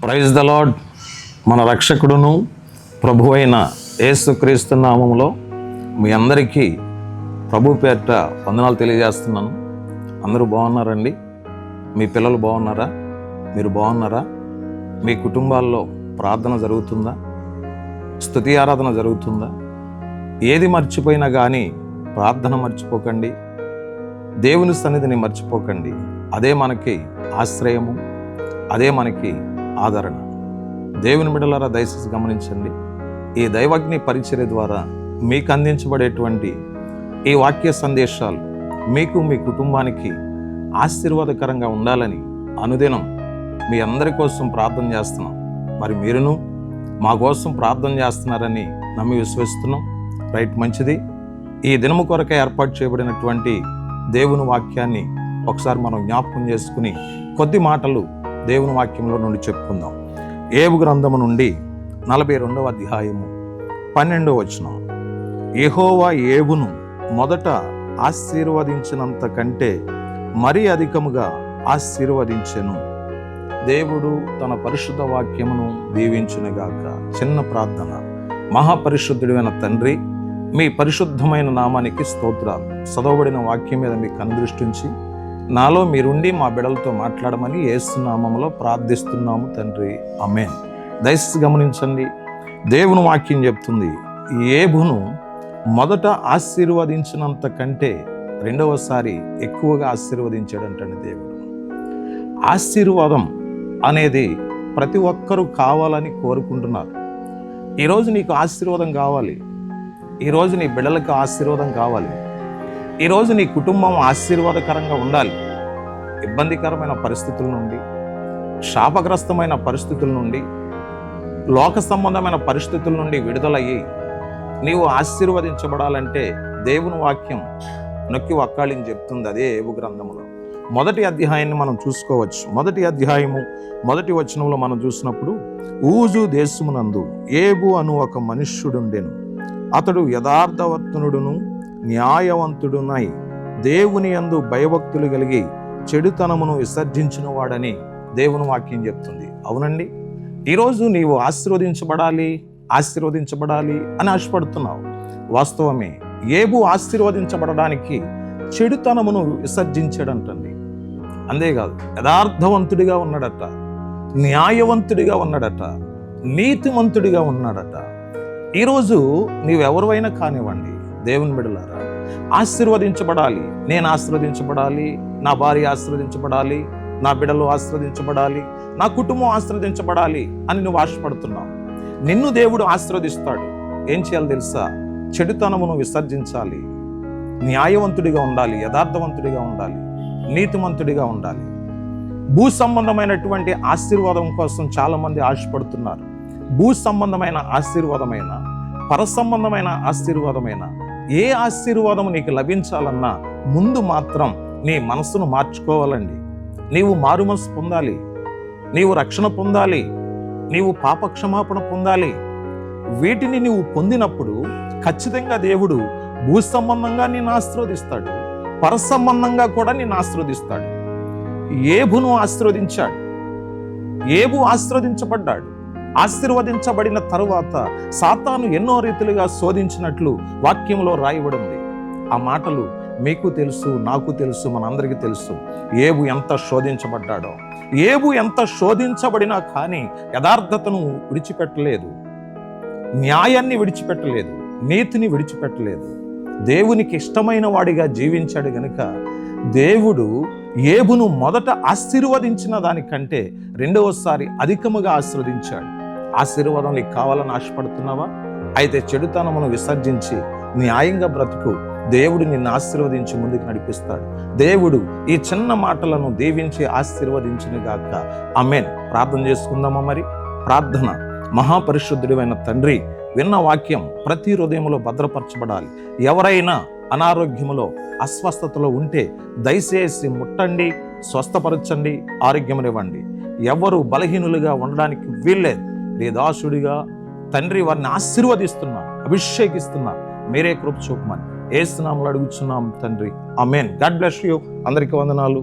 Praise the lord. మన రక్షకుడును ప్రభు అయిన యేసుక్రీస్తు నామములో మీ అందరికీ ప్రభు పేరిట వందనాలు తెలియజేస్తున్నాను. అందరూ బాగున్నారండి? మీ పిల్లలు బాగున్నారా? మీరు బాగున్నారా? మీ కుటుంబాల్లో ప్రార్థన జరుగుతుందా? స్తుతి ఆరాధన జరుగుతుందా? ఏది మర్చిపోయినా కానీ ప్రార్థన మర్చిపోకండి, దేవుని సన్నిధిని మర్చిపోకండి. అదే మనకి ఆశ్రయము, అదే మనకి ఆదరణ. దేవుని బిడ్డలారా, దయచేసి గమనించండి. ఈ దైవజ్ఞ పరిచర్య ద్వారా మీకు అందించబడేటువంటి ఈ వాక్య సందేశాలు మీకు, మీ కుటుంబానికి ఆశీర్వాదకరంగా ఉండాలని అనుదినం మీ అందరి కోసం ప్రార్థన చేస్తున్నాం. మరి మీరును మా కోసం ప్రార్థన చేస్తున్నారని నమ్మి విశ్వసిస్తున్నాం. రైట్, మంచిది. ఈ దినము కొరకై ఏర్పాటు చేయబడినటువంటి దేవుని వాక్యాన్ని ఒకసారి మనం జ్ఞాపకం చేసుకుని కొద్ది మాటలు దేవుని వాక్యంలో నుండి చెప్పుకుందాం. ఏబు గ్రంథము నుండి 42వ అధ్యాయము 12వ వచనం. యెహోవా ఏబును మొదట ఆశీర్వదించినంత కంటే మరీ అధికముగా ఆశీర్వదించెను. దేవుడు తన పరిశుద్ధ వాక్యమును దీవించునుగాక. చిన్న ప్రార్థన. మహాపరిశుద్ధుడైన తండ్రి, మీ పరిశుద్ధమైన నామానికి స్తోత్రాలు. చదవబడిన వాక్యం మీద మీకు అనుదృష్టించి నాలో మీరుండి మా బిడ్డలతో మాట్లాడమని యేసు నామములో ప్రార్థిస్తున్నాము తండ్రి, ఆమేన్. దయచేసి గమనించండి, దేవుని వాక్యం చెప్తుంది, ఏబును మొదట ఆశీర్వదించినంత కంటే రెండవసారి ఎక్కువగా ఆశీర్వదించాడంటండి దేవుడు. ఆశీర్వాదం అనేది ప్రతి ఒక్కరూ కావాలని కోరుకుంటున్నారు. ఈరోజు నీకు ఆశీర్వాదం కావాలి, ఈరోజు నీ బిడ్డలకు ఆశీర్వాదం కావాలి, ఈరోజు నీ కుటుంబం ఆశీర్వాదకరంగా ఉండాలి. ఇబ్బందికరమైన పరిస్థితుల నుండి, శాపగ్రస్తమైన పరిస్థితుల నుండి, లోక సంబంధమైన పరిస్థితుల నుండి విడుదలయ్యి నీవు ఆశీర్వదించబడాలంటే దేవుని వాక్యం నొక్కి వక్కాళిని చెప్తుంది. అదే ఏబు గ్రంథములో మొదటి అధ్యాయాన్ని మనం చూసుకోవచ్చు. మొదటి అధ్యాయము 1వ వచనంలో మనం చూసినప్పుడు, ఊజు దేశమునందు ఏబు అను ఒక మనుష్యుడుండెను. అతడు యథార్థవర్తనుడును న్యాయవంతుడునై దేవుని యందు భయభక్తులు కలిగి చెడుతనమును విసర్జించిన వాడని దేవుని వాక్యం చెప్తుంది. అవునండి, ఈరోజు నీవు ఆశీర్వదించబడాలి అని ఆశపడుతున్నావు. వాస్తవమే, ఏబు ఆశీర్వదించబడడానికి చెడుతనమును విసర్జించాడంటండి. అంతేకాదు, యథార్థవంతుడిగా ఉన్నాడట, న్యాయవంతుడిగా ఉన్నాడట, నీతిమంతుడిగా ఉన్నాడట. ఈరోజు నీవెవరివైనా కానివ్వండి, దేవుని బిడ్డలారా, ఆశీర్వదించబడాలి. నేను ఆశీర్వదించబడాలి, నా భార్య ఆశీర్వదించబడాలి, నా బిడ్డలు ఆశీర్వదించబడాలి, నా కుటుంబం ఆశీర్వదించబడాలి అని నువ్వు ఆశపడుతున్నావు. నిన్ను దేవుడు ఆశీర్వదిస్తాడు. ఏం చేయాలి తెలుసా? చెడుతనమును విసర్జించాలి, న్యాయవంతుడిగా ఉండాలి, యథార్థవంతుడిగా ఉండాలి, నీతిమంతుడిగా ఉండాలి. భూ సంబంధమైనటువంటి ఆశీర్వాదం కోసం చాలా మంది ఆశపడుతున్నారు. భూ సంబంధమైన ఆశీర్వాదమైన, పరసంబంధమైన ఆశీర్వాదమైన ఏ ఆశీర్వాదము నీకు లభించాలన్నా ముందు మాత్రం నీ మనసును మార్చుకోవాలండి. నీవు మారుమనసు పొందాలి, నీవు రక్షణ పొందాలి, నీవు పాపక్షమాపణ పొందాలి. వీటిని నీవు పొందినప్పుడు ఖచ్చితంగా దేవుడు భూ సంబంధంగా నిన్ను ఆశీర్వదిస్తాడు, పరసంబంధంగా కూడా నిన్ను ఆశీర్వదిస్తాడు. ఏబును ఆశీర్వదించాడు, ఏబు ఆశీర్వదించబడ్డాడు. ఆశీర్వదించబడిన తరువాత సాతాను ఎన్నో రీతిలుగా శోధించినట్లు వాక్యంలో రాయబడింది. ఆ మాటలు మీకు తెలుసు, నాకు తెలుసు, మనందరికీ తెలుసు. ఏబు ఎంత శోధించబడ్డాడో. ఏబు ఎంత శోధించబడినా కానీ యథార్థతను విడిచిపెట్టలేదు, న్యాయాన్ని విడిచిపెట్టలేదు, నీతిని విడిచిపెట్టలేదు. దేవునికి ఇష్టమైన వాడిగా జీవించాడు గనుక దేవుడు ఏబును మొదట ఆశీర్వదించిన దానికంటే రెండవసారి అధికముగా ఆశీర్వదించాడు. ఆశీర్వాదం నీకు కావాలని ఆశపడుతున్నావా? అయితే చెడుతనమును విసర్జించి న్యాయంగా బ్రతుకు. దేవుడు నిన్ను ఆశీర్వదించి ముందుకు నడిపిస్తాడు. దేవుడు ఈ చిన్న మాటలను దీవించి ఆశీర్వదించునుగాక. ఆమేన్. ప్రార్థన చేసుకుందామా? మరి ప్రార్థన. మహాపరిశుద్ధుడైన తండ్రి, విన్న వాక్యం ప్రతి హృదయంలో భద్రపరచబడాలి. ఎవరైనా అనారోగ్యములో, అస్వస్థతలో ఉంటే దయచేసి ముట్టండి, స్వస్థపరచండి, ఆరోగ్యమునివ్వండి. ఎవరు బలహీనులుగా ఉండడానికి వీల్లేదు. నీ దాసుడిగా తండ్రి వారిని ఆశీర్వదిస్తున్నా, అభిషేకిస్తున్నా. మీరే కృప చూపమని యేసు నామములో అడుగుచున్నాం తండ్రి, ఆమేన్. God bless you. అందరికీ వందనాలు.